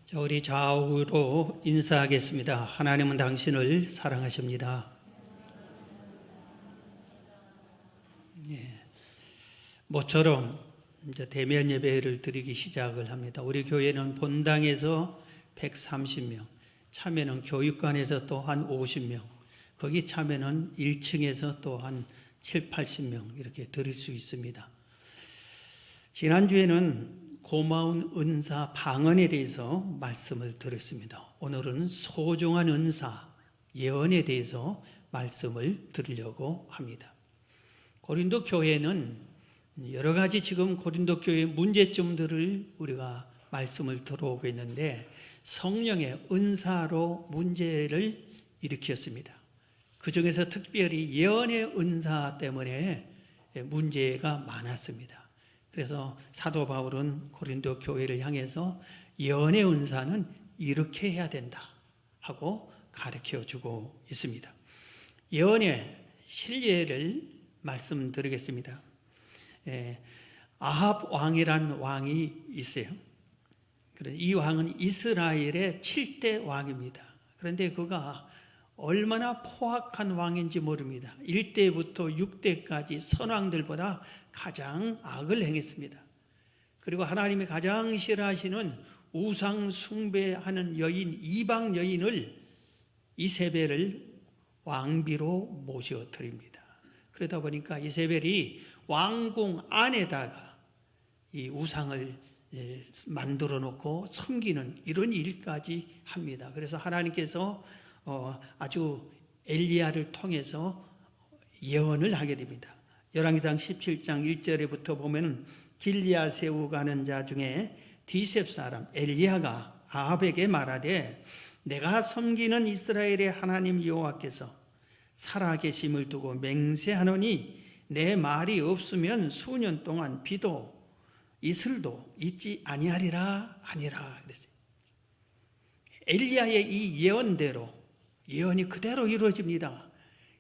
자, 우리 좌우로 인사하겠습니다. 하나님은 당신을 사랑하십니다. 모처럼 이제 대면 예배를 드리기 시작을 합니다. 우리 교회는 본당에서 130명, 참여는 교육관에서 또 한 50명, 거기 참여는 1층에서 또 한 7, 80명 이렇게 드릴 수 있습니다. 지난주에는 고마운 은사 방언에 대해서 말씀을 드렸습니다. 오늘은 소중한 은사 예언에 대해서 말씀을 드리려고 합니다. 고린도 교회는 여러 가지 지금 고린도 교회의 문제점들을 우리가 말씀을 들어오고 있는데 성령의 은사로 문제를 일으켰습니다. 그 중에서 특별히 예언의 은사 때문에 문제가 많았습니다. 그래서 사도 바울은 고린도 교회를 향해서 예언의 은사는 이렇게 해야 된다 하고 가르쳐주고 있습니다. 예언의 실례를 말씀드리겠습니다. 아합 왕이란 왕이 있어요. 이 왕은 이스라엘의 7대 왕입니다. 그런데 그가 얼마나 포악한 왕인지 모릅니다. 1대부터 6대까지 선왕들보다 가장 악을 행했습니다. 그리고 하나님이 가장 싫어하시는 우상 숭배하는 여인, 이방 여인을 이세벨을 왕비로 모셔드립니다. 그러다 보니까 이세벨이 왕궁 안에다가 이 우상을 만들어 놓고 섬기는 이런 일까지 합니다. 그래서 하나님께서 아주 엘리야를 통해서 예언을 하게 됩니다. 열왕기상 17장 1절에부터 보면 길리앗 세우가는 자 중에 디셉 사람 엘리야가 아합에게 말하되 내가 섬기는 이스라엘의 하나님 여호와께서 살아계심을 두고 맹세하노니 내 말이 없으면 수년 동안 비도 이슬도 있지 아니하리라 하니라 그랬어요. 엘리야의 이 예언대로 예언이 그대로 이루어집니다.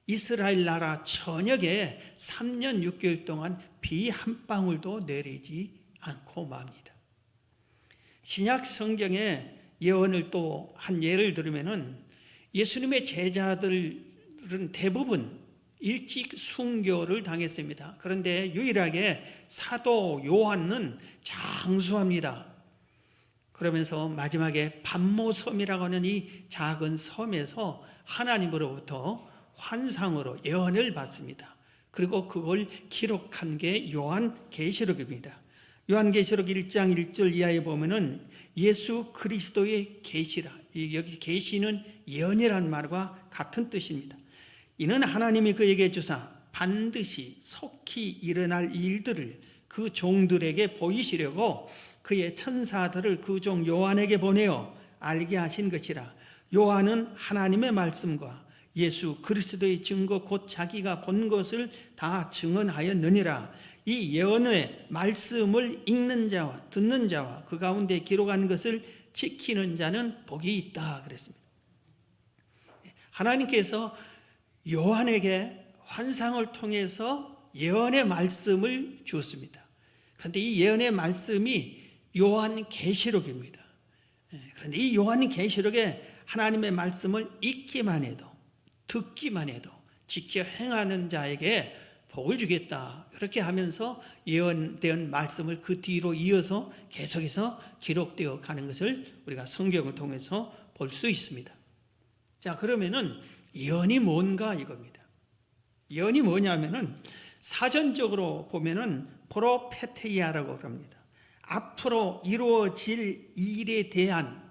이스라엘 나라 전역에 3년 6개월 동안 비 한 방울도 내리지 않고 맙니다. 신약 성경의 예언을 또 한 예를 들면은 예수님의 제자들은 대부분 일찍 순교를 당했습니다. 그런데 유일하게 사도 요한은 장수합니다. 그러면서 마지막에 반모섬이라고 하는 이 작은 섬에서 하나님으로부터 환상으로 예언을 받습니다. 그리고 그걸 기록한 게 요한계시록입니다. 요한계시록 1장 1절 이하에 보면은 예수 그리스도의 계시라, 여기 계시는 예언이라는 말과 같은 뜻입니다. 이는 하나님이 그에게 주사 반드시 속히 일어날 일들을 그 종들에게 보이시려고 그의 천사들을 그 종 요한에게 보내어 알게 하신 것이라. 요한은 하나님의 말씀과 예수 그리스도의 증거 곧 자기가 본 것을 다 증언하였느니라. 이 예언의 말씀을 읽는 자와 듣는 자와 그 가운데 기록한 것을 지키는 자는 복이 있다 그랬습니다. 하나님께서 요한에게 환상을 통해서 예언의 말씀을 주었습니다. 그런데 이 예언의 말씀이 요한계시록입니다. 그런데 이 요한계시록에 하나님의 말씀을 읽기만 해도 듣기만 해도 지켜 행하는 자에게 복을 주겠다 이렇게 하면서 예언된 말씀을 그 뒤로 이어서 계속해서 기록되어 가는 것을 우리가 성경을 통해서 볼 수 있습니다. 자, 그러면은 예언이 뭔가 이겁니다. 예언이 뭐냐면은 사전적으로 보면은 프로페테이아라고 합니다. 앞으로 이루어질 일에 대한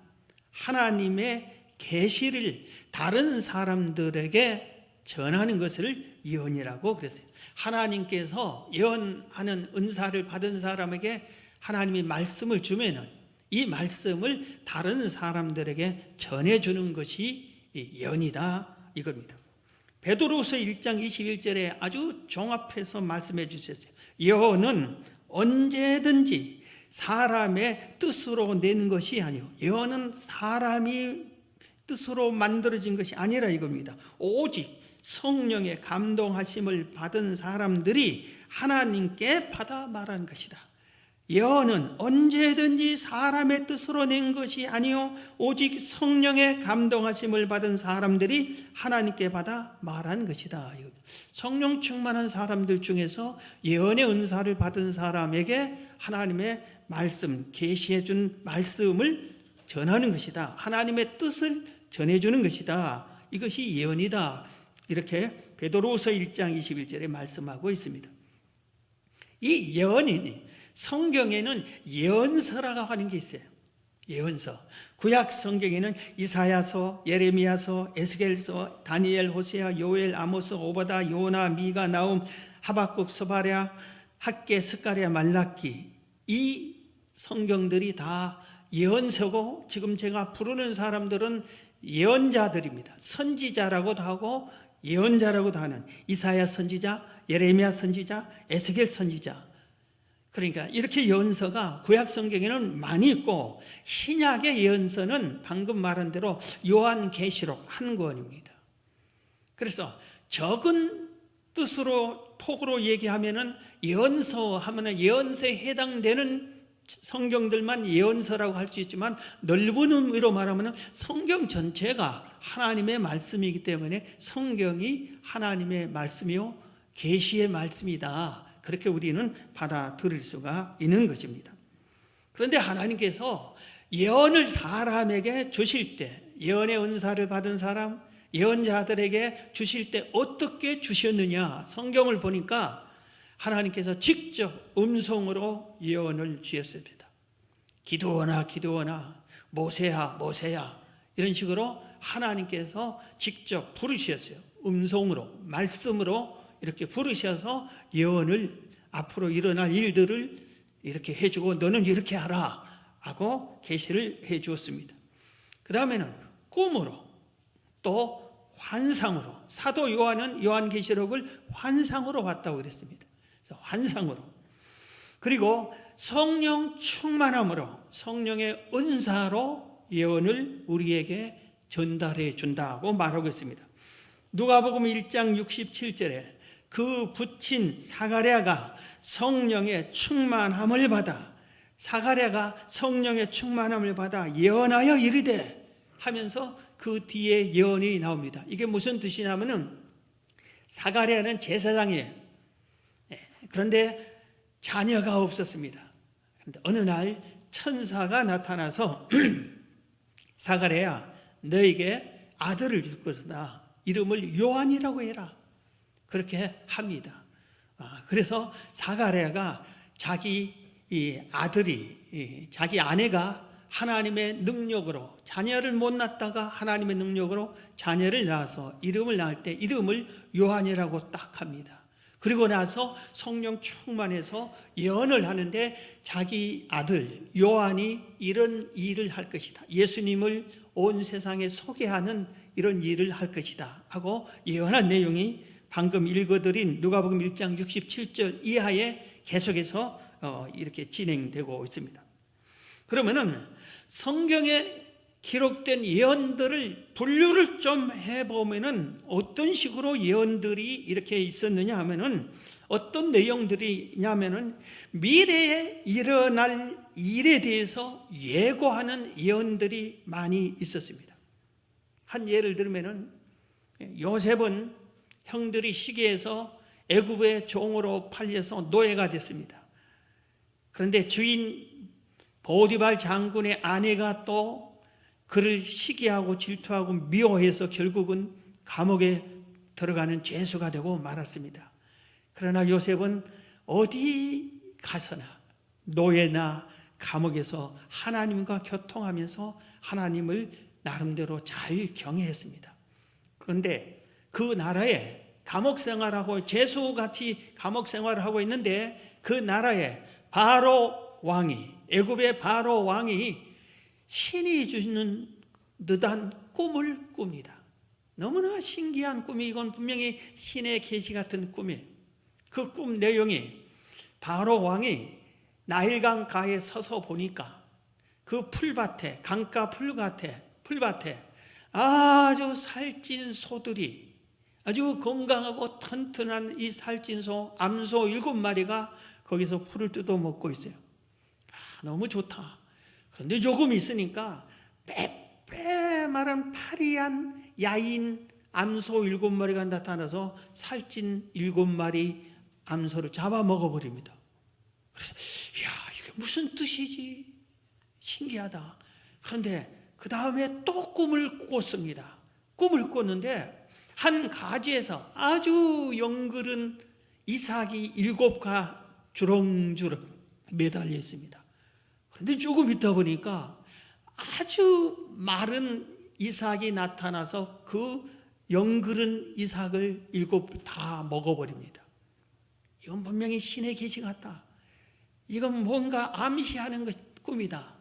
하나님의 계시를 다른 사람들에게 전하는 것을 예언이라고 그랬어요. 하나님께서 예언하는 은사를 받은 사람에게 하나님이 말씀을 주면은 이 말씀을 다른 사람들에게 전해주는 것이 예언이다 이겁니다. 베드로서 1장 21절에 아주 종합해서 말씀해 주셨어요. 예언은 언제든지 사람의 뜻으로 낸 것이 아니요 예언은 사람이 뜻으로 만들어진 것이 아니라 이겁니다. 오직 성령의 감동하심을 받은 사람들이 하나님께 받아 말한 것이다. 예언은 언제든지 사람의 뜻으로 낸 것이 아니요 오직 성령의 감동하심을 받은 사람들이 하나님께 받아 말한 것이다. 성령 충만한 사람들 중에서 예언의 은사를 받은 사람에게 하나님의 말씀, 계시해 준 말씀을 전하는 것이다. 하나님의 뜻을 전해주는 것이다. 이것이 예언이다. 이렇게 베드로후서 1장 21절에 말씀하고 있습니다. 이 예언이 성경에는 예언서라고 하는 게 있어요. 예언서. 구약 성경에는 이사야서, 예레미야서, 에스겔서, 다니엘, 호세아, 요엘, 아모스, 오바다, 요나, 미가, 나움, 하박국, 스바랴, 학개, 스가랴, 말라기, 이 성경들이 다 예언서고 지금 제가 부르는 사람들은 예언자들입니다. 선지자라고도 하고 예언자라고도 하는 이사야 선지자, 예레미야 선지자, 에스겔 선지자. 그러니까 이렇게 예언서가 구약 성경에는 많이 있고 신약의 예언서는 방금 말한 대로 요한계시록 한 권입니다. 그래서 적은 뜻으로 폭으로 얘기하면은 예언서 하면은 예언서에 해당되는 성경들만 예언서라고 할 수 있지만 넓은 의미로 말하면 성경 전체가 하나님의 말씀이기 때문에 성경이 하나님의 말씀이요 계시의 말씀이다. 그렇게 우리는 받아들일 수가 있는 것입니다. 그런데 하나님께서 예언을 사람에게 주실 때, 예언의 은사를 받은 사람, 예언자들에게 주실 때 어떻게 주셨느냐? 성경을 보니까 하나님께서 직접 음성으로 예언을 주셨습니다. 기드온아, 기드온아, 모세야, 모세야, 이런 식으로 하나님께서 직접 부르셨어요. 음성으로, 말씀으로 이렇게 부르셔서 예언을 앞으로 일어날 일들을 이렇게 해주고 너는 이렇게 하라 하고 계시를 해주었습니다. 그 다음에는 꿈으로 또 환상으로, 사도 요한은 요한계시록을 환상으로 봤다고 그랬습니다. 그래서 환상으로, 그리고 성령 충만함으로, 성령의 은사로 예언을 우리에게 전달해 준다고 말하고 있습니다. 누가복음 1장 67절에 그 붙인 사가랴가 성령의 충만함을 받아, 사가랴가 성령의 충만함을 받아 예언하여 이르되 하면서 그 뒤에 예언이 나옵니다. 이게 무슨 뜻이냐면은 사가랴는 제사장이에요. 그런데 자녀가 없었습니다. 그런데 어느 날 천사가 나타나서 사가랴야, 너에게 아들을 줄 것이다. 이름을 요한이라고 해라. 그렇게 합니다. 그래서 사가랴가 자기 아들이, 자기 아내가 하나님의 능력으로 자녀를 못 낳다가 하나님의 능력으로 자녀를 낳아서 이름을 낳을 때 이름을 요한이라고 딱 합니다. 그리고 나서 성령 충만해서 예언을 하는데 자기 아들 요한이 이런 일을 할 것이다. 예수님을 온 세상에 소개하는 이런 일을 할 것이다 하고 예언한 내용이 방금 읽어드린 누가복음 1장 67절 이하에 계속해서 이렇게 진행되고 있습니다. 그러면은 성경에 기록된 예언들을 분류를 좀 해보면은 어떤 식으로 예언들이 이렇게 있었느냐 하면은 어떤 내용들이냐면은 미래에 일어날 일에 대해서 예고하는 예언들이 많이 있었습니다. 한 예를 들면은 요셉은 형들이 시기해서 애굽의 종으로 팔려서 노예가 됐습니다. 그런데 주인 보디발 장군의 아내가 또 그를 시기하고 질투하고 미워해서 결국은 감옥에 들어가는 죄수가 되고 말았습니다. 그러나 요셉은 어디 가서나 노예나 감옥에서 하나님과 교통하면서 하나님을 나름대로 잘 경외했습니다. 그런데 그 나라에 감옥 생활하고 죄수같이 감옥 생활을 하고 있는데 그 나라에 바로 왕이, 애굽의 바로 왕이 신이 주는 듯한 꿈을 꿉니다. 너무나 신기한 꿈이, 이건 분명히 신의 계시 같은 꿈이에요. 그 꿈 내용이 바로 왕이 나일강 가에 서서 보니까 그 풀밭에, 강가 풀밭에 아주 살찐 소들이, 아주 건강하고 튼튼한 이 살찐 소, 암소 7마리가 거기서 풀을 뜯어 먹고 있어요. 너무 좋다. 그런데 조금 있으니까 빼빼마른 파리한 야인 암소 7마리가 나타나서 살찐 7마리 암소를 잡아먹어버립니다. 그래서 이야, 이게 무슨 뜻이지? 신기하다. 그런데 그 다음에 또 꿈을 꿨습니다. 꿈을 꿨는데 한 가지에서 아주 영글은 이삭이 7가 주렁주렁 매달려 있습니다. 그런데 조금 있다 보니까 아주 마른 이삭이 나타나서 그 영글은 이삭을 7 다 먹어버립니다. 이건 분명히 신의 계시 같다. 이건 뭔가 암시하는 꿈이다.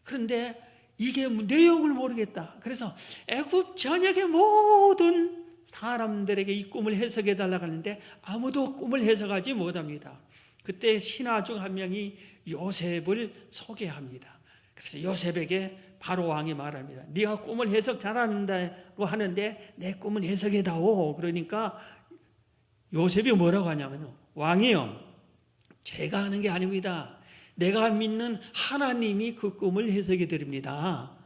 그런데 이게 내용을 모르겠다. 그래서 애굽 전역의 모든 사람들에게 이 꿈을 해석해 달라고 하는데 아무도 꿈을 해석하지 못합니다. 그때 신하 중 한 명이 요셉을 소개합니다. 그래서 요셉에게 바로 왕이 말합니다. 네가 꿈을 해석 잘한다고 하는데 내 꿈을 해석해 다오. 그러니까 요셉이 뭐라고 하냐면, 왕이요, 제가 하는 게 아닙니다. 내가 믿는 하나님이 그 꿈을 해석해 드립니다.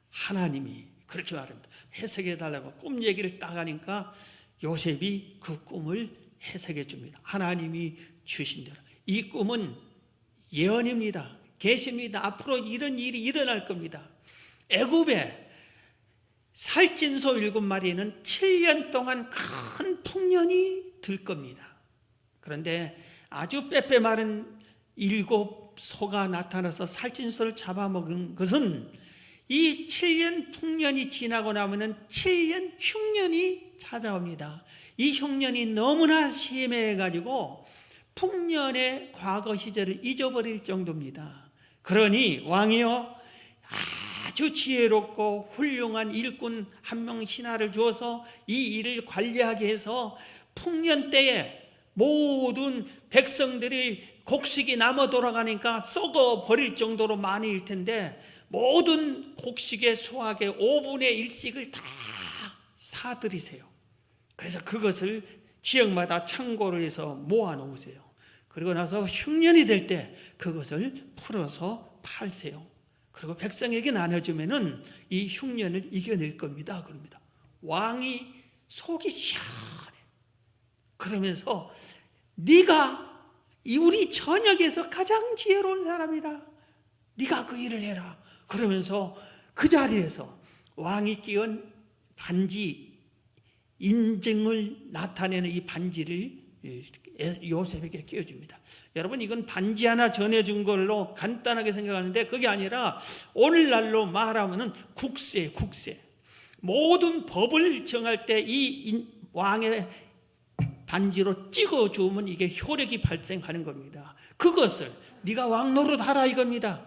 하나님이 그렇게 말합니다. 해석해 달라고 꿈 얘기를 딱 하니까 요셉이 그 꿈을 해석해 줍니다. 하나님이 주신 대로. 이 꿈은 예언입니다. 계시입니다. 앞으로 이런 일이 일어날 겁니다. 애굽에 살찐소 7마리는 7년 동안 큰 풍년이 들 겁니다. 그런데 아주 빼빼 마른 7소가 나타나서 살찐소를 잡아먹은 것은 이 7년 풍년이 지나고 나면은 7년 흉년이 찾아옵니다. 이 흉년이 너무나 심해가지고 풍년의 과거 시절을 잊어버릴 정도입니다. 그러니 왕이요, 아주 지혜롭고 훌륭한 일꾼 한 명 신하를 주어서 이 일을 관리하게 해서 풍년 때에 모든 백성들이 곡식이 남아 돌아가니까 썩어 버릴 정도로 많이 일 텐데 모든 곡식의 수확의 5분의 1씩을 다 사들이세요. 그래서 그것을 지역마다 창고로 해서 모아 놓으세요. 그리고 나서 흉년이 될 때 그것을 풀어서 팔세요. 그리고 백성에게 나눠주면은 이 흉년을 이겨낼 겁니다. 그럽니다. 왕이 속이 시원해. 그러면서 네가 우리 전역에서 가장 지혜로운 사람이다. 네가 그 일을 해라. 그러면서 그 자리에서 왕이 끼운 반지, 인증을 나타내는 이 반지를 요셉에게 끼워줍니다. 여러분, 이건 반지 하나 전해준 걸로 간단하게 생각하는데 그게 아니라 오늘날로 말하면 국세. 모든 법을 정할 때 이 왕의 반지로 찍어주면 이게 효력이 발생하는 겁니다. 그것을 네가 왕 노릇하라 이겁니다.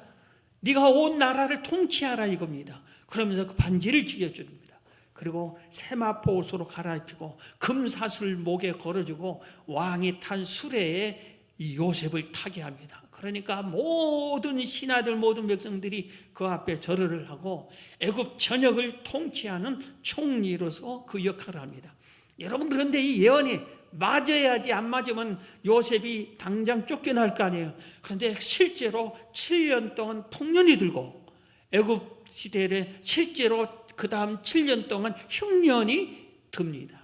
네가 온 나라를 통치하라 이겁니다. 그러면서 그 반지를 쥐어줍니다. 그리고 세마포 옷으로 갈아입히고 금사슬 목에 걸어주고 왕이 탄 수레에 이 요셉을 타게 합니다. 그러니까 모든 신하들, 모든 백성들이 그 앞에 절을 하고 애굽 전역을 통치하는 총리로서 그 역할을 합니다. 여러분, 그런데 이 예언이 맞아야지, 안 맞으면 요셉이 당장 쫓겨날 거 아니에요. 그런데 실제로 7년 동안 풍년이 들고 애굽 시대에 실제로 그 다음 7년 동안 흉년이 듭니다.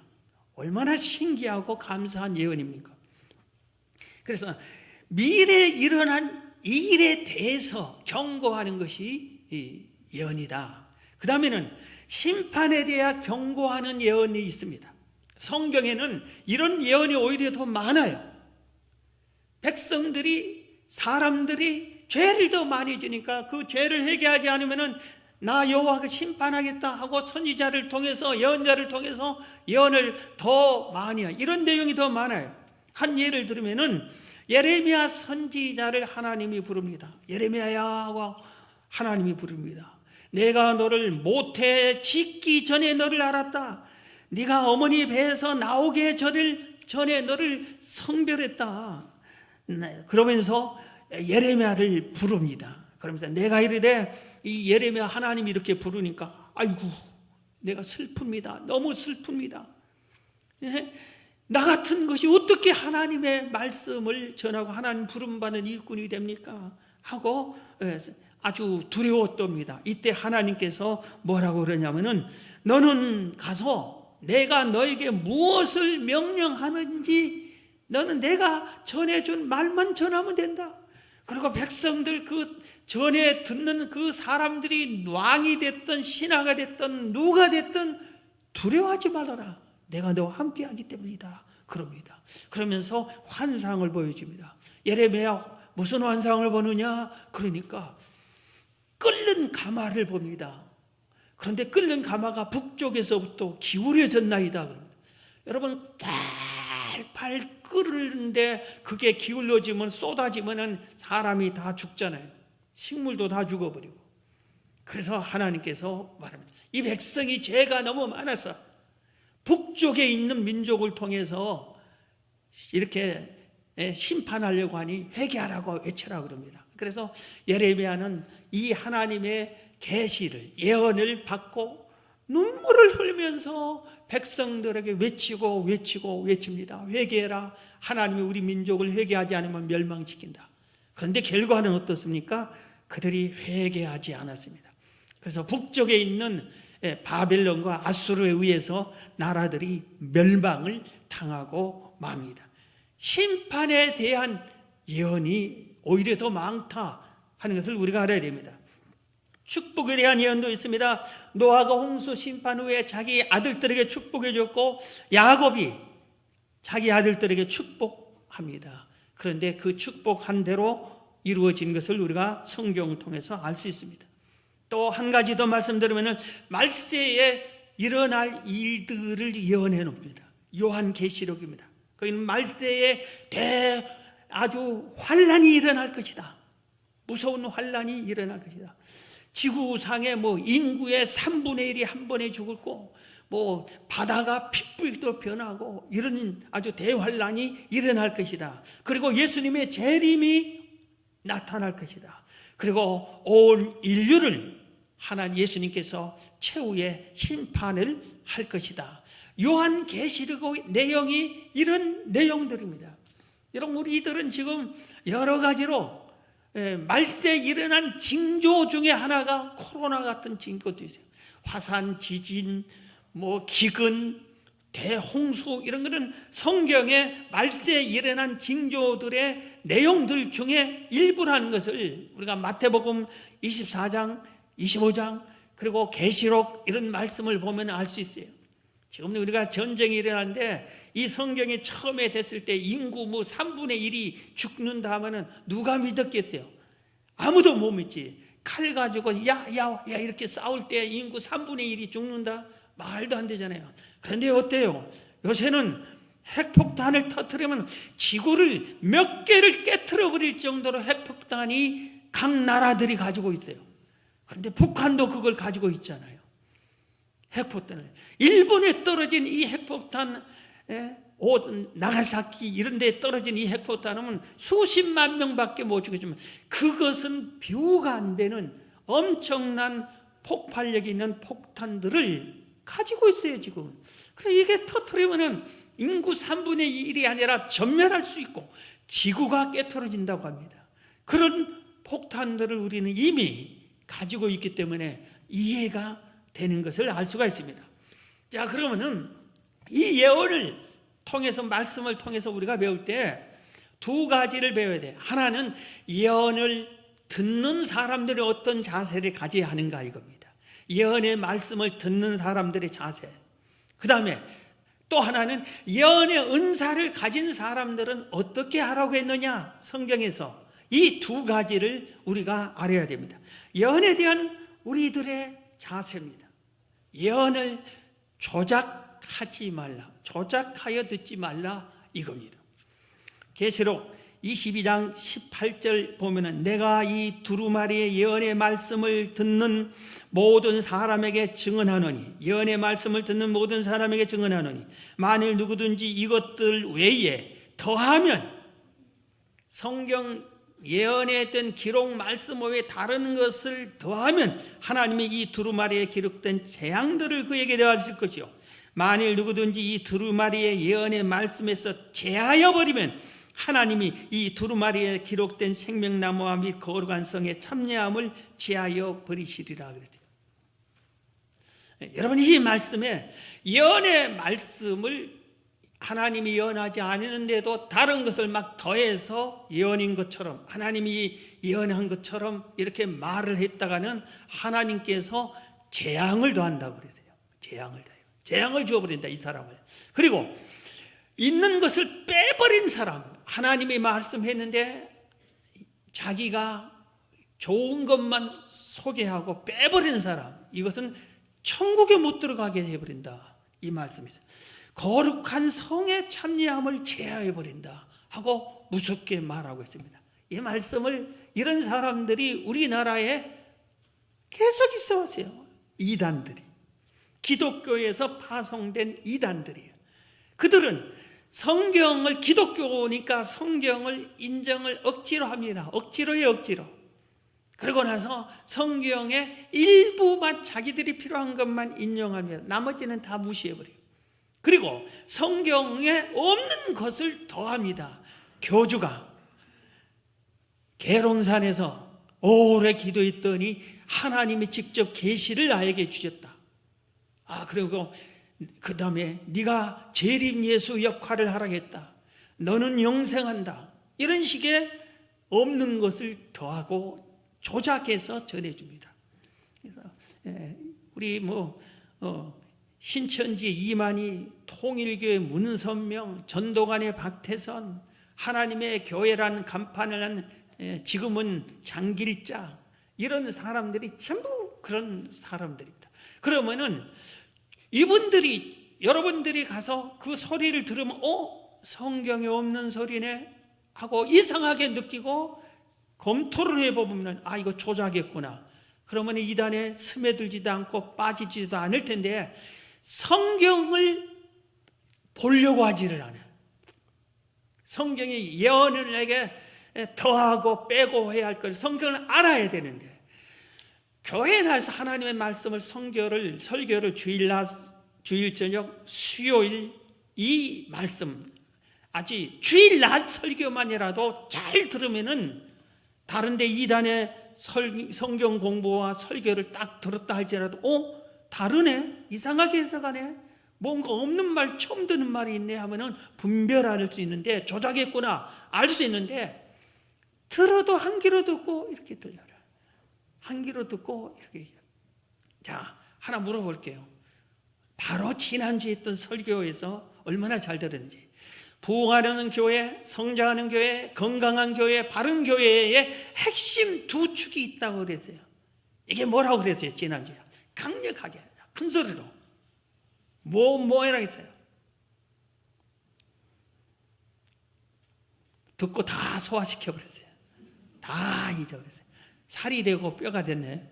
얼마나 신기하고 감사한 예언입니까? 그래서 미래에 일어난 일에 대해서 경고하는 것이 예언이다. 그 다음에는 심판에 대해 경고하는 예언이 있습니다. 성경에는 이런 예언이 오히려 더 많아요. 사람들이 죄를 더 많이 지니까 그 죄를 회개하지 않으면은 나 여호와가 심판하겠다 하고 선지자를 통해서, 예언자를 통해서 예언을 더 많이 해요. 이런 내용이 더 많아요. 한 예를 들면은 예레미야 선지자를 하나님이 부릅니다. 예레미야야 하고 하나님이 부릅니다. 내가 너를 모태에 짓기 전에 너를 알았다. 네가 어머니 배에서 나오기 전에 너를 성별했다. 그러면서 예레미야를 부릅니다. 그러면서 내가 이르되, 이 예레미야 하나님이 이렇게 부르니까 아이고 내가 슬픕니다. 너무 슬픕니다. 나 같은 것이 어떻게 하나님의 말씀을 전하고 하나님 부름받는 일꾼이 됩니까? 하고 아주 두려웠답니다. 이때 하나님께서 뭐라고 그러냐면은 너는 가서 내가 너에게 무엇을 명령하는지 너는 내가 전해준 말만 전하면 된다. 그리고 백성들 그 전에 듣는 그 사람들이 왕이 됐든 신하가 됐든 누가 됐든 두려워하지 말아라. 내가 너와 함께하기 때문이다. 그럽니다. 그러면서 환상을 보여줍니다. 예레미야 무슨 환상을 보느냐? 그러니까 끓는 가마를 봅니다. 그런데 끓는 가마가 북쪽에서부터 기울여졌나이다. 여러분 팔팔 끓는데 그게 기울어지면 쏟아지면 사람이 다 죽잖아요. 식물도 다 죽어버리고. 그래서 하나님께서 말합니다. 이 백성이 죄가 너무 많아서 북쪽에 있는 민족을 통해서 이렇게 심판하려고 하니 회개하라고 외쳐라 그럽니다. 그래서 예레미야는 이 하나님의 계시를 예언을 받고 눈물을 흘리면서 백성들에게 외칩니다. 회개해라. 하나님이 우리 민족을 회개하지 않으면 멸망시킨다. 그런데 결과는 어떻습니까? 그들이 회개하지 않았습니다. 그래서 북쪽에 있는 바벨론과 아수르에 의해서 나라들이 멸망을 당하고 맙니다. 심판에 대한 예언이 오히려 더 많다 하는 것을 우리가 알아야 됩니다. 축복에 대한 예언도 있습니다. 노아가 홍수 심판 후에 자기 아들들에게 축복해 줬고 야곱이 자기 아들들에게 축복합니다. 그런데 그 축복한 대로 이루어진 것을 우리가 성경을 통해서 알 수 있습니다. 또 한 가지 더 말씀드리면 말세에 일어날 일들을 예언해 놓습니다. 요한계시록입니다. 거기는 말세에 아주 환란이 일어날 것이다. 무서운 환란이 일어날 것이다. 지구상의 인구의 3분의 1이 한 번에 죽을 거, 바다가 핏불도 변하고 이런 아주 대환란이 일어날 것이다. 그리고 예수님의 재림이 나타날 것이다. 그리고 온 인류를 예수님께서 최후의 심판을 할 것이다. 요한계시록의 내용이 이런 내용들입니다. 여러분 우리들은 지금 여러 가지로 말세에 일어난 징조 중에 하나가 코로나 같은 징조도 있어요. 화산, 지진, 기근, 대홍수 이런 거는 성경에 말세에 일어난 징조들의 내용들 중에 일부라는 것을 우리가 마태복음 24장, 25장 그리고 계시록 이런 말씀을 보면 알 수 있어요. 지금 우리가 전쟁이 일어나는데 이 성경이 처음에 됐을 때 인구 3분의 1이 죽는다 하면은 누가 믿었겠어요? 아무도 못 믿지. 칼 가지고 야 이렇게 싸울 때 인구 3분의 1이 죽는다? 말도 안 되잖아요. 그런데 어때요? 요새는 핵폭탄을 터뜨리면 지구를 몇 개를 깨트려 버릴 정도로 핵폭탄이 각 나라들이 가지고 있어요. 그런데 북한도 그걸 가지고 있잖아요. 핵폭탄을. 일본에 떨어진 이 핵폭탄, 나가사키 이런 데 떨어진 이 핵폭탄은 수십만 명밖에 못 죽였지만 그것은 비교가 안 되는 엄청난 폭발력이 있는 폭탄들을 가지고 있어요 지금. 그래서 이게 터뜨리면은 인구 3분의 1이 아니라 전멸할 수 있고 지구가 깨트려진다고 합니다. 그런 폭탄들을 우리는 이미 가지고 있기 때문에 이해가 되는 것을 알 수가 있습니다. 자, 그러면은 이 예언을 통해서 말씀을 통해서 우리가 배울 때 두 가지를 배워야 돼. 하나는 예언을 듣는 사람들이 어떤 자세를 가져야 하는가 이겁니다. 예언의 말씀을 듣는 사람들의 자세. 그 다음에 또 하나는 예언의 은사를 가진 사람들은 어떻게 하라고 했느냐 성경에서 이 두 가지를 우리가 알아야 됩니다. 예언에 대한 우리들의 자세입니다. 예언을 조작하지 말라, 조작하여 듣지 말라 이겁니다. 계시록 22장 18절 보면은 내가 이 두루마리의 예언의 말씀을 듣는 모든 사람에게 증언하노니, 예언의 말씀을 듣는 모든 사람에게 증언하노니 만일 누구든지 이것들 외에 더하면, 성경 예언에 된 기록 말씀 외에 다른 것을 더하면 하나님이 이 두루마리에 기록된 재앙들을 그에게 더하실 것이요 만일 누구든지 이 두루마리의 예언의 말씀에서 제하여 버리면 하나님이 이 두루마리에 기록된 생명나무와 및 거룩한 성의 참여함을 제하여 버리시리라 그랬어요. 여러분, 이 말씀에 예언의 말씀을 하나님이 예언하지 않았는데도 다른 것을 막 더해서 예언인 것처럼, 하나님이 예언한 것처럼 이렇게 말을 했다가는 하나님께서 재앙을 더한다고 그랬어요. 재앙을 주어버린다, 이 사람을. 그리고 있는 것을 빼버린 사람, 하나님이 말씀했는데 자기가 좋은 것만 소개하고 빼버리는 사람, 이것은 천국에 못 들어가게 해버린다, 이 말씀이죠. 거룩한 성의 참여함을 제하해버린다 하고 무섭게 말하고 있습니다. 이 말씀을 이런 사람들이 우리나라에 계속 있어 왔어요. 이단들이, 기독교에서 파송된 이단들이에요. 그들은 성경을, 기독교니까 성경을 인정을 억지로 합니다. 억지로요, 억지로. 그러고 나서 성경의 일부만, 자기들이 필요한 것만 인용합니다. 나머지는 다 무시해버려요. 그리고 성경에 없는 것을 더합니다. 교주가 계룡산에서 오래 기도했더니 하나님이 직접 계시를 나에게 주셨다. 그리고 그 다음에 네가 재림 예수 역할을 하라겠다. 너는 영생한다. 이런 식의 없는 것을 더하고 조작해서 전해줍니다. 그래서 우리 신천지 이만희, 통일교회 문선명, 전도관의 박태선, 하나님의 교회라는 간판을 한 지금은 장길자, 이런 사람들이 전부 그런 사람들입니다. 그러면은 이분들이, 여러분들이 가서 그 소리를 들으면 성경에 없는 소리네 하고 이상하게 느끼고 검토를 해보면 이거 조작했구나. 그러면 이단에 스며들지도 않고 빠지지도 않을 텐데 성경을 보려고 하지를 않아요. 성경이 예언을 내게 더하고 빼고 해야 할 걸 성경을 알아야 되는데, 교회에 나와서 하나님의 말씀을 설교를 주일 저녁, 수요일 이 말씀, 아주 주일 낮 설교만이라도 잘 들으면은 다른데 이단의 성경 공부와 설교를 딱 들었다 할지라도 다르네, 이상하게 해석하네, 뭔가 없는 말, 처음 듣는 말이 있네 하면은 분별할 수 있는데, 조작했구나 알 수 있는데, 들어도 한 귀로 듣고 이렇게 들려라, 한 귀로 듣고 이렇게. 자, 하나 물어볼게요. 바로 지난주에 했던 설교에서 얼마나 잘 들었는지. 부흥하는 교회, 성장하는 교회, 건강한 교회, 바른 교회의 핵심 두 축이 있다고 그랬어요. 이게 뭐라고 그랬어요? 지난주에 강력하게 큰 소리로 뭐라고 했어요? 듣고 다 소화시켜버렸어요. 다 잊어버렸어요. 살이 되고 뼈가 됐네.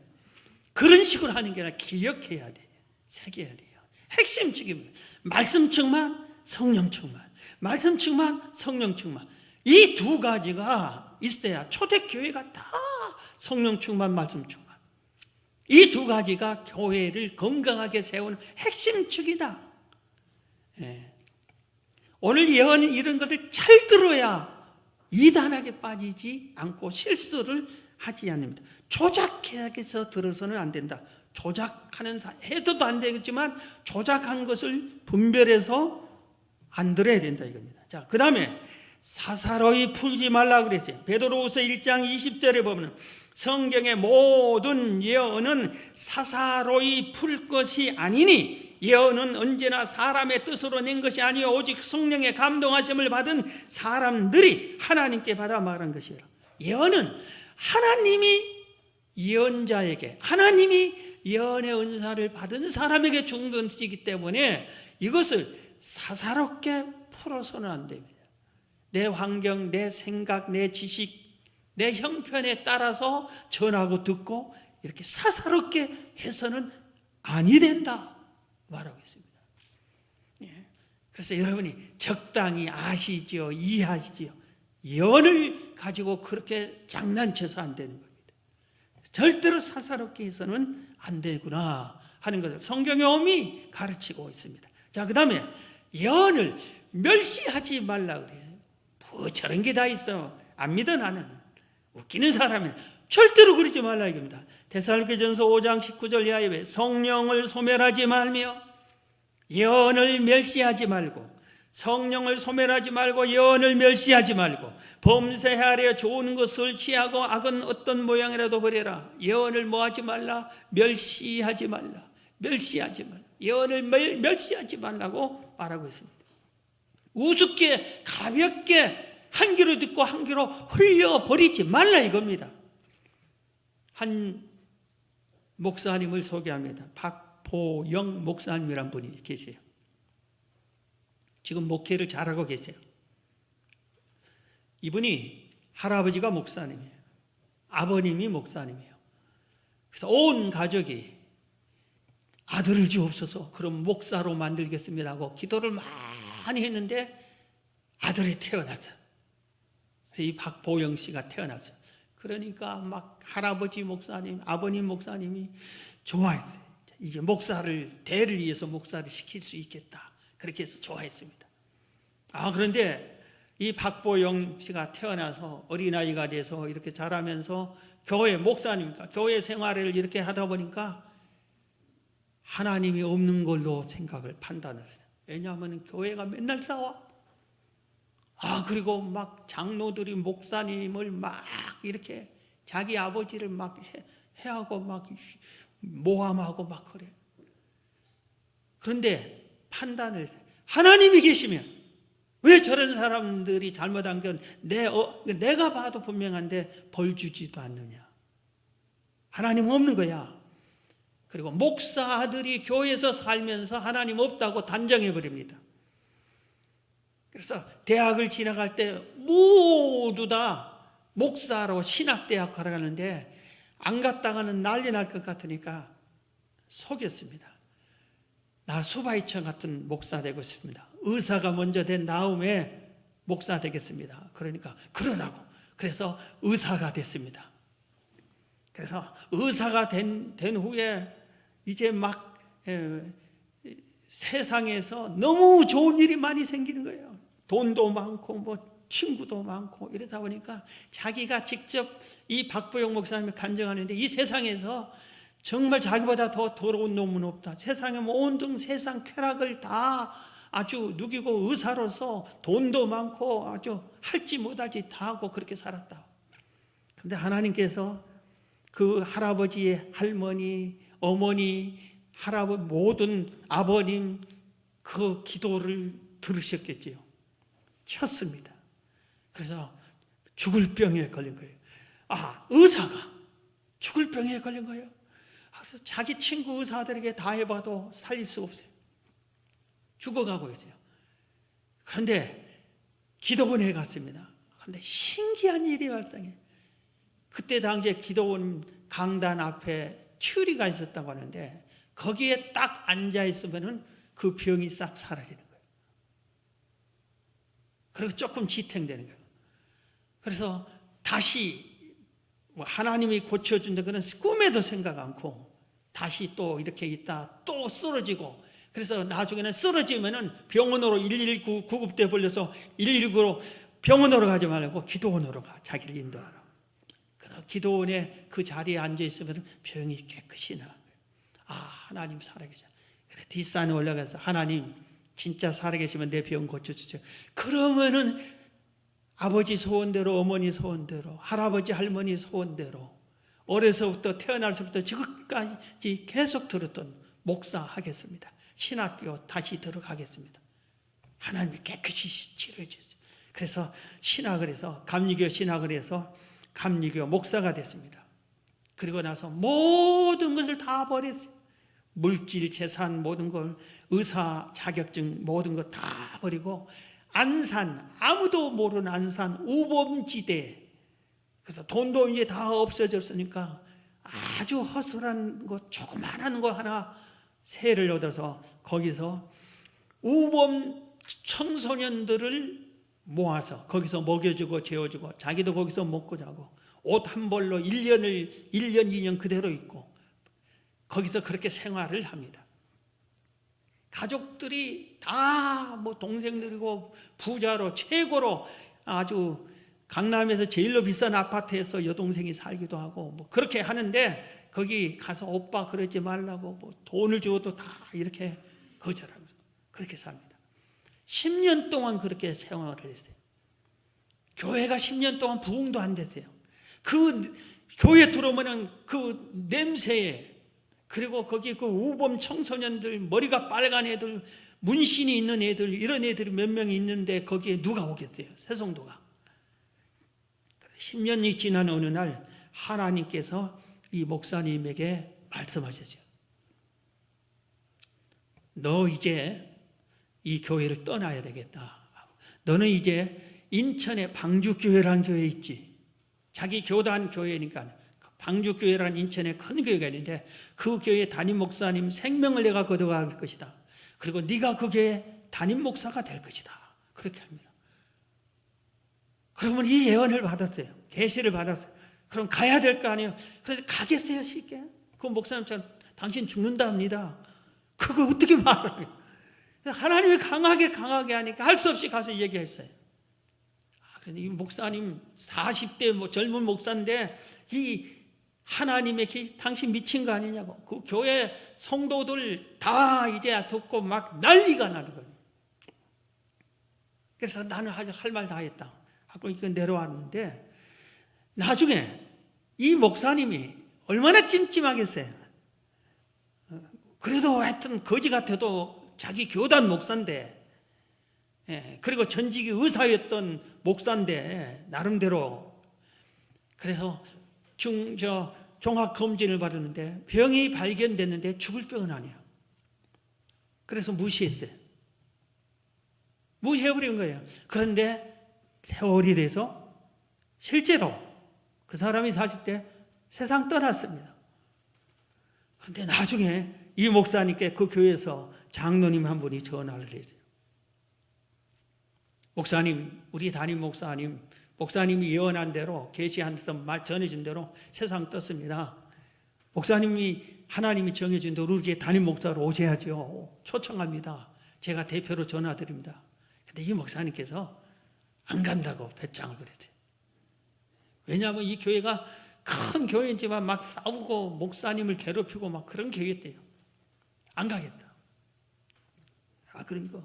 그런 식으로 하는 게 아니라 기억해야 돼요. 새겨야 돼요. 핵심 축이 말씀 충만, 성령 충만, 말씀 충만, 성령 충만. 이 두 가지가 있어야 초대교회가 다 성령 충만, 말씀 충만. 이 두 가지가 교회를 건강하게 세우는 핵심 축이다. 오늘 예언 이런 것을 잘 들어야 이단하게 빠지지 않고 실수를 하지 않습니다. 조작해서 들어서는 안 된다. 조작하는 해도 안 되겠지만 조작한 것을 분별해서 안 들어야 된다 이겁니다. 자, 그 다음에 사사로이 풀지 말라 그랬어요. 베드로후서 1장 20절에 보면 성경의 모든 예언은 사사로이 풀 것이 아니니 예언은 언제나 사람의 뜻으로 낸 것이 아니요 오직 성령의 감동하심을 받은 사람들이 하나님께 받아 말한 것이라. 예언은 하나님이 예언자에게, 하나님이 예언의 은사를 받은 사람에게 준 것이기 때문에 이것을 사사롭게 풀어서는 안 됩니다. 내 환경, 내 생각, 내 지식, 내 형편에 따라서 전하고 듣고 이렇게 사사롭게 해서는 아니 된다 말하고 있습니다. 그래서 여러분이 적당히 아시지요, 이해하시지요. 예언을 가지고 그렇게 장난쳐서 안 되는 겁니다. 절대로 사사롭게 해서는 안 되구나 하는 것을 성경의 엄히 가르치고 있습니다. 자, 그 다음에 예언을 멸시하지 말라 그래요. 뭐 저런 게 다 있어. 안 믿어 나는. 웃기는 사람은 절대로 그러지 말라 이겁니다. 데살로니가전서 5장 19절 이하에 성령을 소멸하지 말며 예언을 멸시하지 말고, 성령을 소멸하지 말고 예언을 멸시하지 말고, 범죄 아래 좋은 것을 취하고 악은 어떤 모양이라도 버려라. 예언을 뭐하지 말라? 멸시하지 말라. 멸시하지 말라. 예언을 멸시하지 말라고 말하고 있습니다. 우습게 가볍게 한 귀로 듣고 한 귀로 흘려버리지 말라 이겁니다. 한 목사님을 소개합니다. 박보영 목사님이란 분이 계세요. 지금 목회를 잘하고 계세요. 이분이 할아버지가 목사님이에요. 아버님이 목사님이에요. 그래서 온 가족이 아들을 주옵소서, 그럼 목사로 만들겠습니다 하고 기도를 많이 했는데 아들이 태어났어요. 그래서 이 박보영 씨가 태어났어요. 그러니까 막 할아버지 목사님, 아버님 목사님이 좋아했어요. 이제 목사를, 대를 위해서 목사를 시킬 수 있겠다. 그렇게 해서 좋아했습니다. 그런데 이 박보영 씨가 태어나서 어린아이가 돼서 이렇게 자라면서 교회 목사님이니까 교회 생활을 이렇게 하다 보니까 하나님이 없는 걸로 생각을 판단을 했어요. 왜냐하면 교회가 맨날 싸워. 그리고 막 장로들이 목사님을 막 이렇게 자기 아버지를 막 해하고 막 모함하고 막 그래. 그런데 판단을 했어요. 하나님이 계시면 왜 저런 사람들이 잘못한 건 내가 봐도 분명한데 벌 주지도 않느냐. 하나님 없는 거야. 그리고 목사 아들이 교회에서 살면서 하나님 없다고 단정해버립니다. 그래서 대학을 지나갈 때 모두 다 목사로 신학대학 가려가는데 안 갔다가는 난리 날 것 같으니까 속였습니다. 나 수바이처 같은 목사 되고 싶습니다. 의사가 먼저 된 다음에 목사 되겠습니다. 그러니까 그러라고. 그래서 의사가 됐습니다. 그래서 의사가 된 후에 이제 막 세상에서 너무 좋은 일이 많이 생기는 거예요. 돈도 많고 뭐 친구도 많고 이러다 보니까 자기가 직접 이 박보영 목사님이 간증하는데 이 세상에서 정말 자기보다 더 더러운 놈은 없다. 세상의 모든 세상 쾌락을 다 아주 누기고 의사로서 돈도 많고 아주 할지 못할지 다 하고 그렇게 살았다. 그런데 하나님께서 그 할아버지의 할머니, 어머니, 할아버지 모든 아버님 그 기도를 들으셨겠지요. 쳤습니다. 그래서 죽을 병에 걸린 거예요. 의사가 죽을 병에 걸린 거예요. 그래서 자기 친구 의사들에게 다 해봐도 살릴 수 없어요. 죽어가고 있어요. 그런데 기도원에 갔습니다. 그런데 신기한 일이 발생해요. 그때 당시에 기도원 강단 앞에 추리가 있었다고 하는데 거기에 딱 앉아 있으면은 그 병이 싹 사라지는 거예요. 그리고 조금 지탱되는 거예요. 그래서 다시 하나님이 고쳐준다 그런 꿈에도 생각 않고 다시 또 이렇게 있다 또 쓰러지고, 그래서 나중에는 쓰러지면은 병원으로 119 구급대 불려서 119로 병원으로 가지 말고 기도원으로 가. 자기를 인도하라. 그래서 기도원에 그 자리에 앉아 있으면 병이 깨끗이 나는 거예요. 하나님 살아계셔. 그래 뒷산에 올라가서 하나님 진짜 살아계시면 내 병 고쳐주세요. 그러면은 아버지 소원대로, 어머니 소원대로, 할아버지 할머니 소원대로 어려서부터 태어나서부터 지금까지 계속 들었던 목사 하겠습니다. 신학교 다시 들어가겠습니다. 하나님이 깨끗이 치료해 주셨어요. 그래서 신학을 해서 감리교 신학을 해서 감리교 목사가 됐습니다. 그리고 나서 모든 것을 다 버렸어요. 물질, 재산 모든 걸, 의사 자격증 모든 것 다 버리고 안산, 아무도 모르는 안산 우범지대, 그래서 돈도 이제 다 없어졌으니까 아주 허술한 거 조그만한 거 하나 세를 얻어서 거기서 우범 청소년들을 모아서 거기서 먹여주고 재워주고 자기도 거기서 먹고 자고 옷 한 벌로 1년 2년 그대로 입고 거기서 그렇게 생활을 합니다. 가족들이 다 뭐 동생들이고 부자로 최고로 아주 강남에서 제일로 비싼 아파트에서 여동생이 살기도 하고 뭐 그렇게 하는데 거기 가서 오빠 그러지 말라고 뭐 돈을 줘도 다 이렇게 거절하면서 그렇게 삽니다. 10년 동안 그렇게 생활을 했어요. 교회가 10년 동안 부흥도 안 됐어요. 그 교회 들어오면 그 냄새에, 그리고 거기 그 우범 청소년들, 머리가 빨간 애들, 문신이 있는 애들, 이런 애들이 몇 명이 있는데 거기에 누가 오겠어요? 새송도가. 10년이 지난 어느 날 하나님께서 이 목사님에게 말씀하셨어요. 너 이제 이 교회를 떠나야 되겠다. 너는 이제 인천에 방주교회라는 교회 있지. 자기 교단 교회니까 방주교회라는 인천에 큰 교회가 있는데 그 교회 담임 목사님 생명을 내가 거둬갈 것이다. 그리고 네가 그 교회 담임 목사가 될 것이다. 그렇게 합니다. 그러면 이 예언을 받았어요. 계시를 받았어요. 그럼 가야 될 거 아니에요. 그래서 가겠어요, 쉽게? 그 목사님처럼 당신 죽는다 합니다. 그거 어떻게 말해요? 하나님이 강하게 하니까 할 수 없이 가서 얘기했어요. 그런데 이 목사님 40대 젊은 목사인데 이 하나님의 당신 미친 거 아니냐고. 그 교회 성도들 다 이제 듣고 막 난리가 나는 거예요. 그래서 나는 할 말 다 했다 하고 이거 내려왔는데 나중에 이 목사님이 얼마나 찜찜하겠어요. 그래도 하여튼 거지 같아도 자기 교단 목사인데, 그리고 전직이 의사였던 목사인데 나름대로, 그래서 종합검진을 받았는데 병이 발견됐는데 죽을 병은 아니에요. 그래서 무시했어요. 무시해버린 거예요. 그런데 세월이 돼서 실제로 그 사람이 40대 세상 떠났습니다. 그런데 나중에 이 목사님께 그 교회에서 장로님 한 분이 전화를 했어요. 목사님, 우리 담임 목사님이 예언한 대로, 계시한서 말 전해준 대로 세상 떴습니다. 목사님이 하나님이 정해준 대로 우리 담임 목사로 오셔야죠. 초청합니다. 제가 대표로 전화드립니다. 근데 이 목사님께서 안 간다고 배짱을 부렸어요. 왜냐하면 이 교회가 큰 교회이지만 막 싸우고 목사님을 괴롭히고 막 그런 교회였대요. 안 가겠다. 그러니까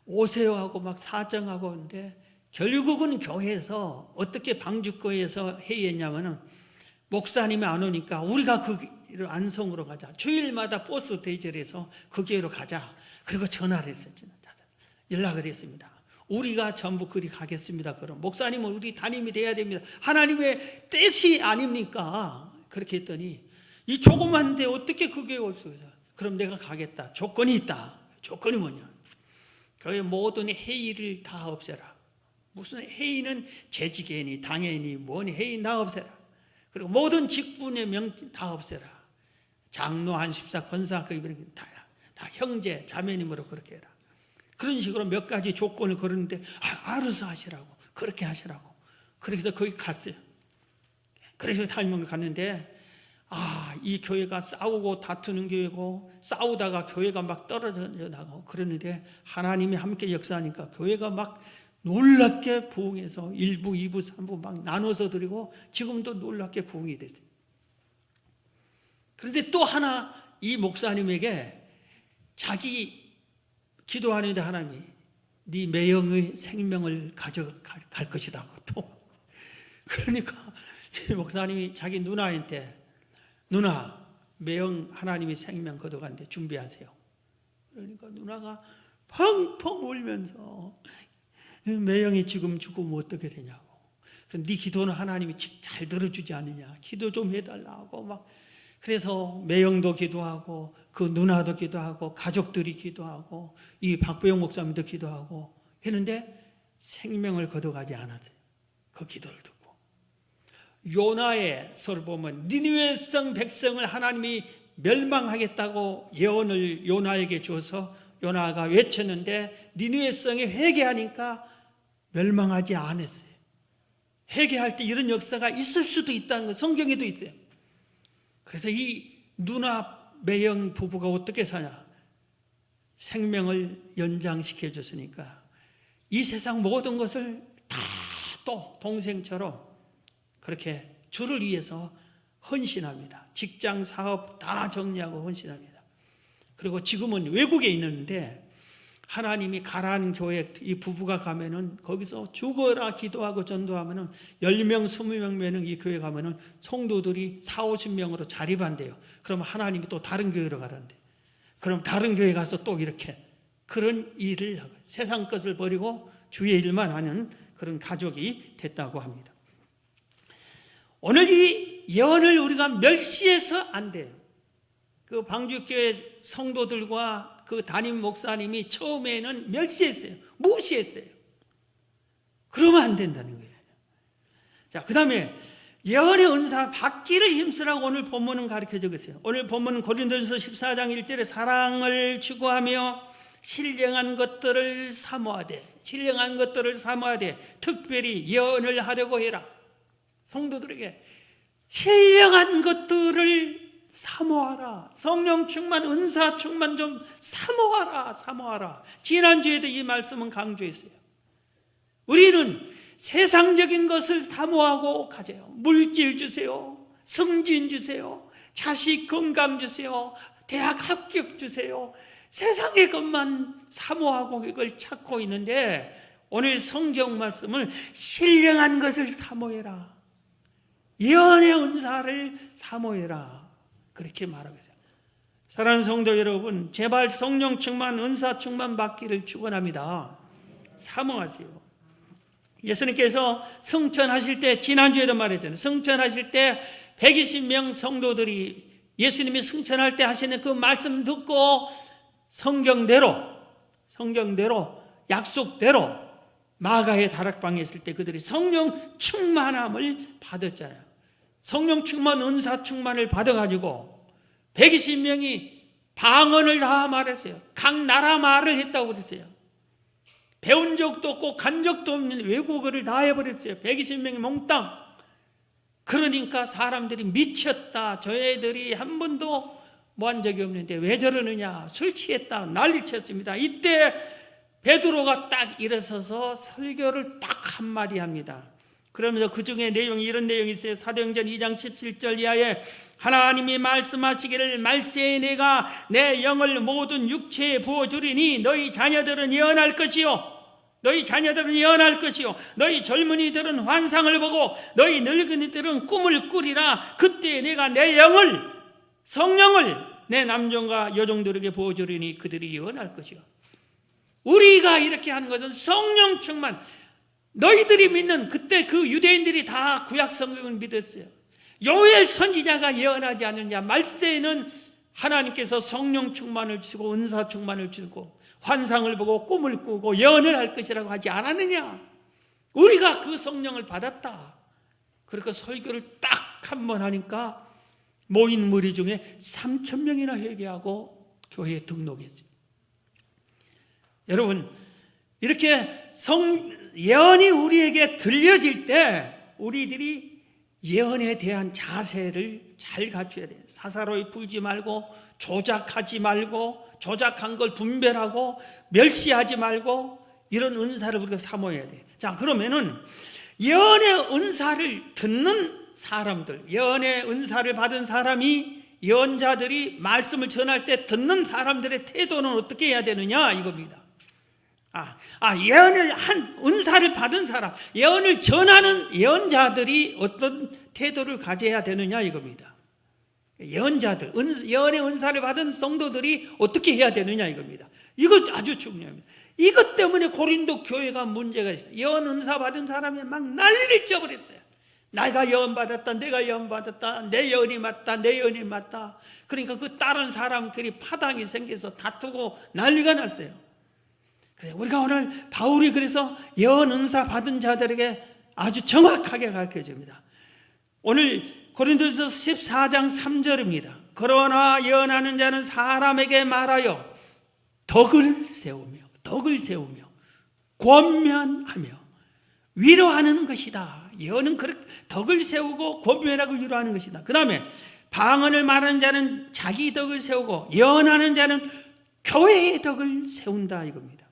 오세요 하고 막 사정하고 하는데 결국은 교회에서 어떻게 방주교회에서 회의했냐면은 목사님이 안 오니까 우리가 그 안성으로 가자. 주일마다 버스 대절해서 그 교회로 가자. 그리고 전화를 했었죠. 연락을 했습니다. 우리가 전부 그리 가겠습니다. 그럼 목사님은 우리 담임이 돼야 됩니다. 하나님의 뜻이 아닙니까? 그렇게 했더니 이 조그만데 어떻게 그 교회 올 수 있어요? 그럼 내가 가겠다. 조건이 있다. 조건이 뭐냐? 교회 모든 회의를 다 없애라. 무슨 회의는 재직회의니 당회니 뭐니 회의 다 없애라. 그리고 모든 직분의 명칭 다 없애라. 장로, 안십사, 권사 다 형제, 자매님으로 그렇게 해라. 그런 식으로 몇 가지 조건을 걸었는데 알아서 하시라고, 그렇게 하시라고. 그래서 거기 갔어요. 그래서 담임을 갔는데 이 교회가 싸우고 다투는 교회고, 싸우다가 교회가 막 떨어져 나가고 그러는데 하나님이 함께 역사하니까 교회가 막 놀랍게 부흥해서 1부, 2부, 3부 막 나눠서 드리고 지금도 놀랍게 부흥이 됐어요. 그런데 또 하나 이 목사님에게 자기 기도하는데 하나님이 네 매형의 생명을 가져갈 것이다. 또 그러니까 이 목사님이 자기 누나한테 누나, 매형 하나님이 생명 거둬가는데 준비하세요. 그러니까 누나가 펑펑 울면서 매형이 지금 죽으면 어떻게 되냐고. 네 기도는 하나님이 잘 들어주지 않느냐. 기도 좀 해달라고 막. 그래서 매형도 기도하고 그 누나도 기도하고 가족들이 기도하고 이 박보영 목사님도 기도하고 했는데 생명을 거둬가지 않았어요. 그 기도를 듣고. 요나의 서를 보면 니느웨 성 백성을 하나님이 멸망하겠다고 예언을 요나에게 주어서 요나가 외쳤는데 니느웨 성이 회개하니까 멸망하지 않았어요. 회개할 때 이런 역사가 있을 수도 있다는 거 성경에도 있어요. 그래서 이 누나 매형 부부가 어떻게 사냐? 생명을 연장시켜 줬으니까 이 세상 모든 것을 다 또 동생처럼 그렇게 주를 위해서 헌신합니다. 직장, 사업 다 정리하고 헌신합니다. 그리고 지금은 외국에 있는데 하나님이 가라앉은 교회 이 부부가 가면은 거기서 죽어라 기도하고 전도하면은 10명, 20명 이 교회 가면은 성도들이 40-50명으로 자립한대요. 그러면 하나님이 또 다른 교회로 가란대. 그럼 다른 교회 가서 또 이렇게 그런 일을 하고 세상 것을 버리고 주의 일만 하는 그런 가족이 됐다고 합니다. 오늘 이 예언을 우리가 멸시해서 안 돼요. 그 방주교회 성도들과 그 담임 목사님이 처음에는 멸시했어요. 무시했어요. 그러면 안 된다는 거예요. 자, 그 다음에 예언의 은사 받기를 힘쓰라고 오늘 본문은 가르쳐주고 있어요. 오늘 본문은 고린도전서 14장 1절에 사랑을 추구하며 신령한 것들을 사모하되 특별히 예언을 하려고 해라. 성도들에게 신령한 것들을 사모하라. 성령 충만, 은사 충만 좀 사모하라. 지난주에도 이 말씀은 강조했어요. 우리는 세상적인 것을 사모하고 가져요. 물질 주세요. 승진 주세요. 자식 건강 주세요. 대학 합격 주세요. 세상의 것만 사모하고 이걸 찾고 있는데 오늘 성경 말씀을 신령한 것을 사모해라. 예언의 은사를 사모해라. 그렇게 말하고 있어요. 사랑하는 성도 여러분, 제발 성령 충만, 은사 충만 받기를 축원합니다. 사모하세요. 예수님께서 승천하실 때, 지난주에도 말했잖아요. 승천하실 때 120명 성도들이 예수님이 승천할 때 하시는 그 말씀 듣고 성경대로 약속대로 마가의 다락방에 있을 때 그들이 성령 충만함을 받았잖아요. 성령 충만, 은사 충만을 받아가지고 120명이 방언을 다 말했어요. 각 나라 말을 했다고 그랬어요. 배운 적도 없고 간 적도 없는 외국어를 다 해버렸어요. 120명이 몽땅. 그러니까 사람들이 미쳤다. 저 애들이 한 번도 뭐 한 적이 없는데 왜 저러느냐. 술 취했다. 난리 쳤습니다. 이때 베드로가 딱 일어서서 설교를 딱 한마디 합니다. 그러면서 그 중에 내용이 이런 내용이 있어요. 사도행전 2장 17절 이하에 하나님이 말씀하시기를 말세에 내가 내 영을 모든 육체에 부어주리니 너희 자녀들은 예언할 것이요 너희 젊은이들은 환상을 보고 너희 늙은이들은 꿈을 꾸리라. 그때 내가 내 영을 성령을 내 남종과 여종들에게 부어주리니 그들이 예언할 것이요. 우리가 이렇게 하는 것은 성령 충만. 너희들이 믿는 그때 그 유대인들이 다 구약 성경을 믿었어요. 요엘 선지자가 예언하지 않느냐. 말세에는 하나님께서 성령 충만을 주고 은사 충만을 주고 환상을 보고 꿈을 꾸고 예언을 할 것이라고 하지 않았느냐. 우리가 그 성령을 받았다. 그러니까 설교를 딱 한 번 하니까 모인 무리 중에 3,000명이나 회개하고 교회에 등록했어요. 여러분, 이렇게 예언이 우리에게 들려질 때 우리들이 예언에 대한 자세를 잘 갖춰야 돼요. 사사로이 풀지 말고 조작하지 말고 조작한 걸 분별하고 멸시하지 말고 이런 은사를 우리가 사모해야 돼요. 자, 그러면은 예언의 은사를 듣는 사람들, 예언의 은사를 받은 사람이 예언자들이 말씀을 전할 때 듣는 사람들의 태도는 어떻게 해야 되느냐 이겁니다. 예언을 한 은사를 받은 사람, 예언을 전하는 예언자들이 어떤 태도를 가져야 되느냐 이겁니다. 예언자들, 예언의 은사를 받은 성도들이 어떻게 해야 되느냐 이겁니다. 이거 아주 중요합니다. 이것 때문에 고린도 교회가 문제가 있어요. 예언 은사 받은 사람이 막 난리를 쳐버렸어요. 내가 예언 받았다, 내가 예언 받았다, 내 예언이 맞다, 내 예언이 맞다. 그러니까 그 다른 사람들이 파당이 생겨서 다투고 난리가 났어요. 우리가 오늘 바울이 그래서 예언 은사 받은 자들에게 아주 정확하게 가르쳐 줍니다. 오늘 고린도전서 14장 3절입니다. 그러나 예언하는 자는 사람에게 말하여 덕을 세우며 권면하며 위로하는 것이다. 예언은 그렇게 덕을 세우고 권면하고 위로하는 것이다. 그 다음에 방언을 말하는 자는 자기 덕을 세우고 예언하는 자는 교회의 덕을 세운다 이겁니다.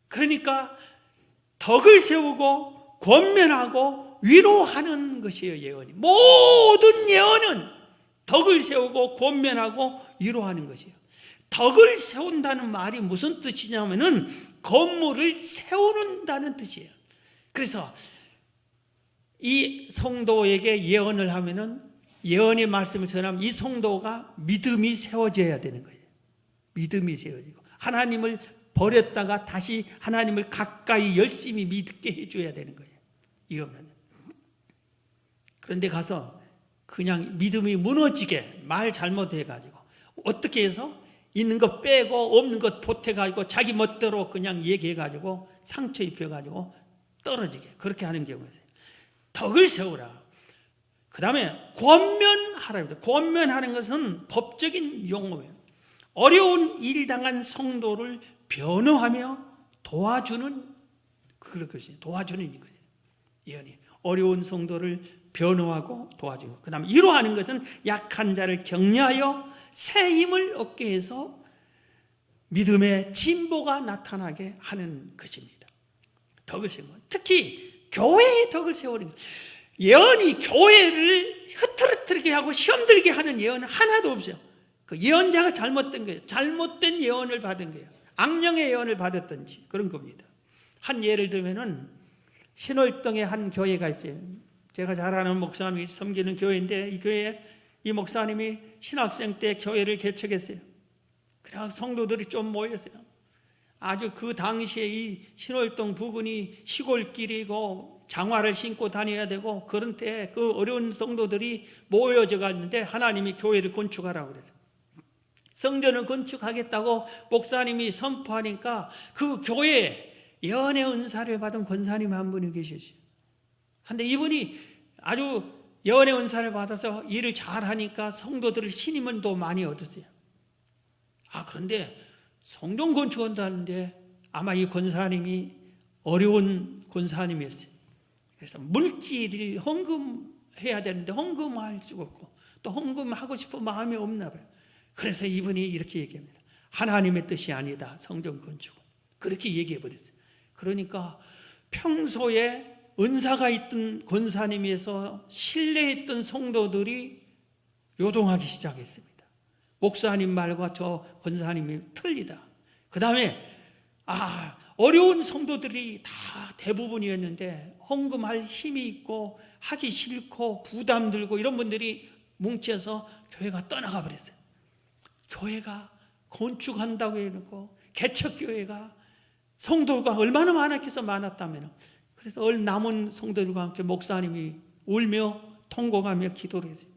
그러니까 덕을 세우고 권면하고 위로하는 것이에요. 예언이. 모든 예언은 덕을 세우고 권면하고 위로하는 것이에요. 덕을 세운다는 말이 무슨 뜻이냐면은 건물을 세우는다는 뜻이에요. 그래서 이 성도에게 예언을 하면은 예언의 말씀을 전하면 이 성도가 믿음이 세워져야 되는 거예요. 믿음이 세워지고 하나님을 버렸다가 다시 하나님을 가까이 열심히 믿게 해줘야 되는 거예요. 이거는. 그런데 가서 그냥 믿음이 무너지게 말 잘못해가지고 어떻게 해서 있는 것 빼고 없는 것 보태가지고 자기 멋대로 그냥 얘기해가지고 상처 입혀가지고 떨어지게 그렇게 하는 경우가 있어요. 덕을 세우라. 그 다음에 권면하라. 권면하는 것은 법적인 용어예요. 어려운 일 당한 성도를 변호하며 도와주는 그런 것이 도와주는 거예요. 예언이 어려운 성도를 변호하고 도와주고, 그 다음에 위로하는 것은 약한 자를 격려하여 새 힘을 얻게 해서 믿음의 진보가 나타나게 하는 것입니다. 덕을 세우는, 특히 교회의 덕을 세우는 것. 예언이 교회를 흐트러뜨리게 하고 시험 들게 하는 예언은 하나도 없어요. 그 예언자가 잘못된 거예요. 잘못된 예언을 받은 거예요. 악령의 예언을 받았든지 그런 겁니다. 한 예를 들면은 신월동에 한 교회가 있어요. 제가 잘 아는 목사님이 섬기는 교회인데 이 교회에 이 목사님이 신학생 때 교회를 개척했어요. 그래서 성도들이 좀 모였어요. 아주 그 당시에 이 신월동 부근이 시골길이고 장화를 신고 다녀야 되고 그런 때 그 어려운 성도들이 모여져 갔는데 하나님이 교회를 건축하라고 그래서 성전을 건축하겠다고 목사님이 선포하니까 그 교회에 예언의 은사를 받은 권사님 한 분이 계셨어요. 그런데 이분이 아주 예언의 은사를 받아서 일을 잘하니까 성도들을 신임을 또 많이 얻었어요. 그런데 성전 건축한다는데 아마 이 권사님이 어려운 권사님이었어요. 그래서 물질을 헌금해야 되는데 헌금할 수가 없고 또 헌금하고 싶은 마음이 없나 봐요. 그래서 이분이 이렇게 얘기합니다. 하나님의 뜻이 아니다. 성전 건축. 그렇게 얘기해 버렸어요. 그러니까 평소에 은사가 있던 권사님에서 신뢰했던 성도들이 요동하기 시작했습니다. 목사님 말과 저 권사님이 틀리다. 그 다음에 어려운 성도들이 다 대부분이었는데 헌금할 힘이 있고 하기 싫고 부담 들고 이런 분들이 뭉쳐서 교회가 떠나가 버렸어요. 교회가 건축한다고 해놓고 개척교회가 성도가 얼마나 많았다면 그래서 남은 성도들과 함께 목사님이 울며 통곡하며 기도를 했어요.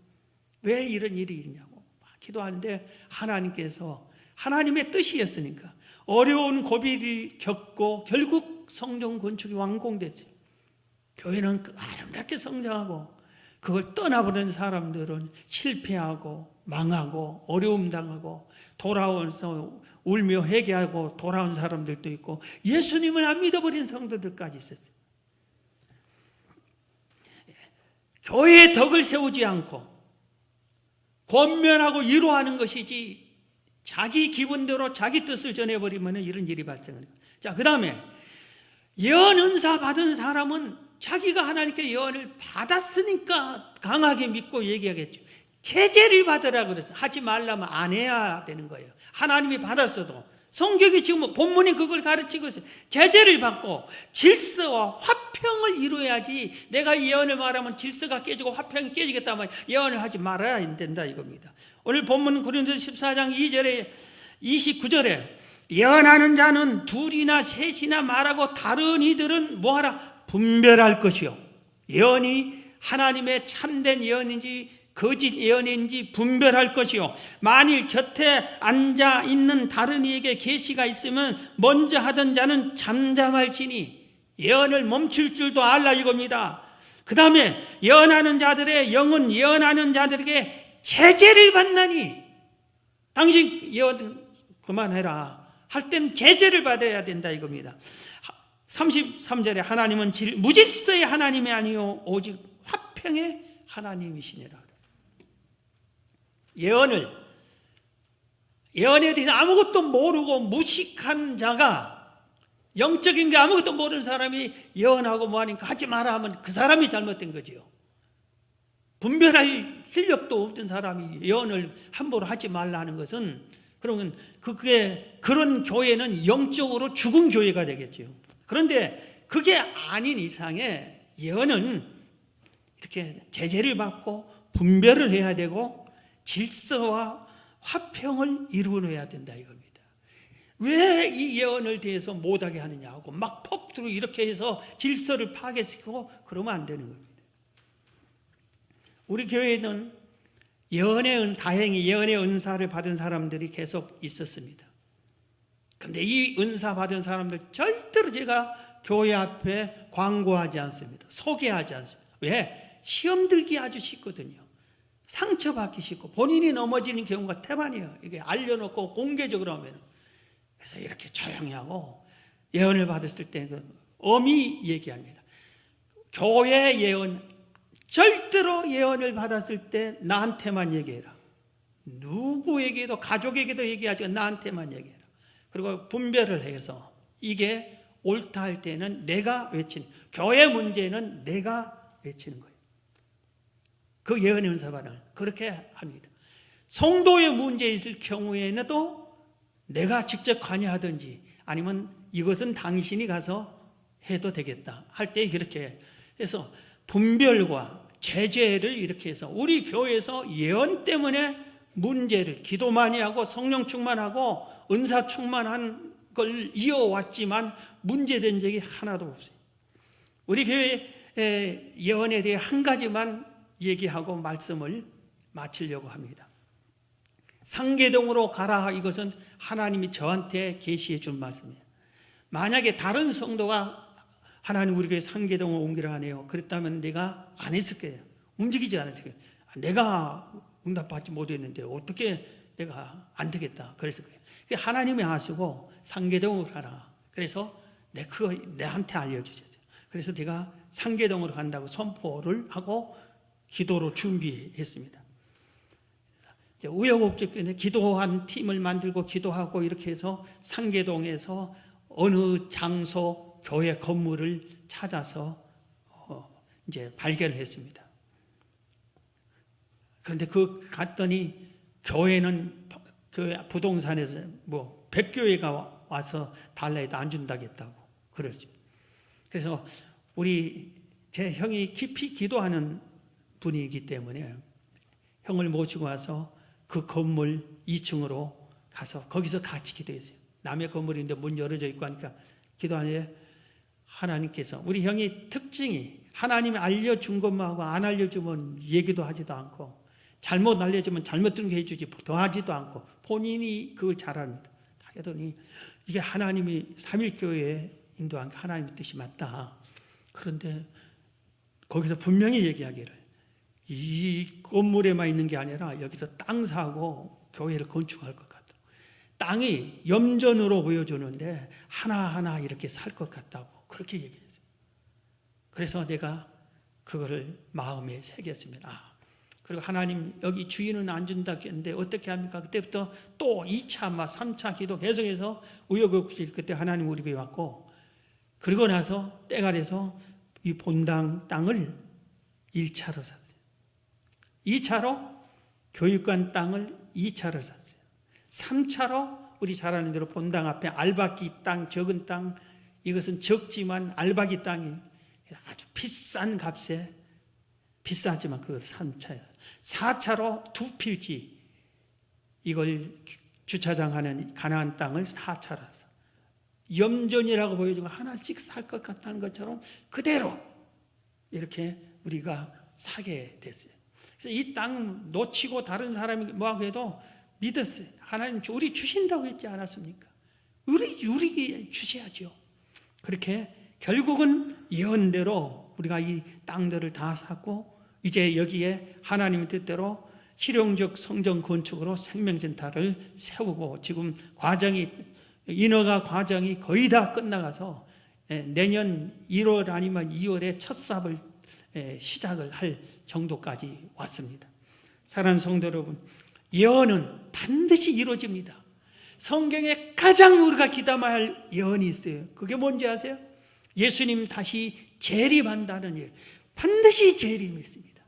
왜 이런 일이 있냐고 기도하는데 하나님께서 하나님의 뜻이었으니까 어려운 고비를 겪고 결국 성전 건축이 완공됐어요. 교회는 아름답게 성장하고 그걸 떠나버린 사람들은 실패하고 망하고 어려움 당하고 돌아와서 울며 회개하고 돌아온 사람들도 있고 예수님을 안 믿어버린 성도들까지 있었어요. 교회의 덕을 세우지 않고 권면하고 위로하는 것이지 자기 기분대로 자기 뜻을 전해버리면 이런 일이 발생합니다. 자, 그 다음에 예언 은사 받은 사람은 자기가 하나님께 예언을 받았으니까 강하게 믿고 얘기하겠죠. 제재를 받으라 그래서 하지 말라면 안 해야 되는 거예요. 하나님이 받았어도 성경이 지금 본문이 그걸 가르치고 있어요. 제재를 받고 질서와 화평을 이루어야지 내가 예언을 말하면 질서가 깨지고 화평이 깨지겠다면 예언을 하지 말아야 된다 이겁니다. 오늘 본문 고린도서 14장 2절에 29절에 예언하는 자는 둘이나 셋이나 말하고 다른 이들은 뭐하라? 분별할 것이요. 예언이 하나님의 참된 예언인지 거짓 예언인지 분별할 것이요. 만일 곁에 앉아 있는 다른 이에게 계시가 있으면 먼저 하던 자는 잠잠할지니 예언을 멈출 줄도 알라 이겁니다. 그 다음에 예언하는 자들의 영은 예언하는 자들에게 제재를 받나니 당신 예언 그만해라 할 때는 제재를 받아야 된다 이겁니다. 33절에 하나님은 무질서의 하나님이 아니요 오직 화평의 하나님이시니라. 예언에 대해서 아무것도 모르고 무식한 자가 영적인 게 아무것도 모르는 사람이 예언하고 뭐하니까 하지 마라 하면 그 사람이 잘못된 거지요. 분별할 실력도 없던 사람이 예언을 함부로 하지 말라는 것은, 그러면 그런 교회는 영적으로 죽은 교회가 되겠죠. 그런데 그게 아닌 이상에 예언은 이렇게 제재를 받고 분별을 해야 되고 질서와 화평을 이루어내야 된다 이겁니다. 왜 이 예언을 대해서 못하게 하느냐고 막 폭두로 이렇게 해서 질서를 파괴시키고 그러면 안 되는 겁니다. 우리 교회는 다행히 예언의 은사를 받은 사람들이 계속 있었습니다. 그런데 이 은사 받은 사람들 절대로 제가 교회 앞에 광고하지 않습니다. 소개하지 않습니다. 왜? 시험 들기 아주 쉽거든요. 상처받기 쉽고 본인이 넘어지는 경우가 태반이에요. 이게 알려놓고 공개적으로 하면. 그래서 이렇게 조용히 하고 예언을 받았을 때 엄히 얘기합니다. 교회 예언, 절대로 예언을 받았을 때 나한테만 얘기해라. 누구에게도, 가족에게도 얘기하지 않고 나한테만 얘기해라. 그리고 분별을 해서 이게 옳다 할 때는 내가 외치는, 교회 문제는 내가 외치는 거예요. 그 예언의 은사반을 그렇게 합니다. 성도의 문제 있을 경우에는 내가 직접 관여하든지 아니면 이것은 당신이 가서 해도 되겠다 할 때 그렇게 해서 분별과 제재를 이렇게 해서 우리 교회에서 예언 때문에 문제를 기도 많이 하고 성령 충만하고 은사 충만한 걸 이어왔지만 문제된 적이 하나도 없어요. 우리 교회 예언에 대해 한 가지만 얘기하고 말씀을 마치려고 합니다. 상계동으로 가라, 이것은 하나님이 저한테 계시해 준 말씀이에요. 만약에 다른 성도가 하나님 우리 교회 상계동을 옮기라 하네요, 그랬다면 내가 안 했을 거예요. 움직이지 않을 거예요. 내가 응답받지 못했는데 어떻게 내가 안 되겠다 그랬을 거예요. 하나님이 하시고 상계동으로 가라, 그래서 그거 내한테 알려주셨어요. 그래서 제가 상계동으로 간다고 선포를 하고 기도로 준비했습니다. 우여곡절 기도한 팀을 만들고 기도하고 이렇게 해서 상계동에서 어느 장소 교회 건물을 찾아서 이제 발견을 했습니다. 그런데 갔더니 교회는 교회 부동산에서 백교회가 와서 달라 해도 안 준다겠다고 그러죠. 그래서 제 형이 깊이 기도하는 분이기 때문에 형을 모시고 와서 그 건물 2층으로 가서 거기서 같이 기도했어요. 남의 건물인데 문 열어져 있고 하니까 기도하는데 하나님께서, 우리 형이 특징이 하나님이 알려준 것만 하고 안 알려주면 얘기도 하지도 않고, 잘못 알려주면 잘못 든 게 해주지 더 하지도 않고 본인이 그걸 잘합니다. 하더니 이게 하나님이 삼일교회에 인도한 게 하나님의 뜻이 맞다. 그런데 거기서 분명히 얘기하기를 이 건물에만 있는 게 아니라 여기서 땅 사고 교회를 건축할 것 같다. 땅이 염전으로 보여주는데 하나하나 이렇게 살 것 같다고 그렇게 얘기했어요. 그래서 내가 그거를 마음에 새겼습니다. 그리고 하나님 여기 주인은 안 준다 했는데 어떻게 합니까? 그때부터 또 2차, 3차 기도 계속해서 우여곡절 그때 하나님 우리 교회 왔고, 그리고 나서 때가 돼서 이 본당 땅을 1차로 샀어요. 2차로 교육관 땅을 2차로 샀어요. 3차로 우리 잘 아는 대로 본당 앞에 알바기 땅, 적은 땅, 이것은 적지만 알바기 땅이 아주 비싼 값에, 비싸지만 그거 3차예요. 4차로 두 필지, 이걸 주차장하는 가나안 땅을 4차로 샀어요. 염전이라고 보여주고 하나씩 살 것 같다는 것처럼 그대로 이렇게 우리가 사게 됐어요. 그래서 이 땅 놓치고 다른 사람이 뭐하고 해도 믿었어요. 하나님 우리 주신다고 했지 않았습니까? 우리 주셔야죠. 그렇게 결국은 예언대로 우리가 이 땅들을 다 샀고, 이제 여기에 하나님의 뜻대로 실용적 성전 건축으로 생명센터를 세우고, 지금 인허가 과정이 거의 다 끝나가서 내년 1월 아니면 2월에 첫 삽을 시작을 할 정도까지 왔습니다. 사랑하는 성도 여러분, 예언은 반드시 이루어집니다. 성경에 가장 우리가 기담아야 할 예언이 있어요. 그게 뭔지 아세요? 예수님 다시 재림한다는 일. 반드시 재림이 있습니다.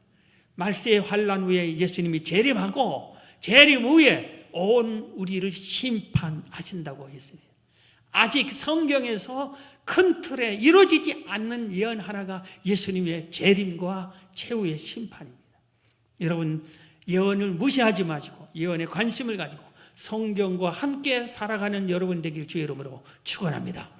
말세의 환란 후에 예수님이 재림하고 재림 후에 온 우리를 심판하신다고 했습니다. 아직 성경에서 큰 틀에 이루어지지 않는 예언 하나가 예수님의 재림과 최후의 심판입니다. 여러분, 예언을 무시하지 마시고 예언에 관심을 가지고 성경과 함께 살아가는 여러분 되길 주의 이름으로 축원합니다.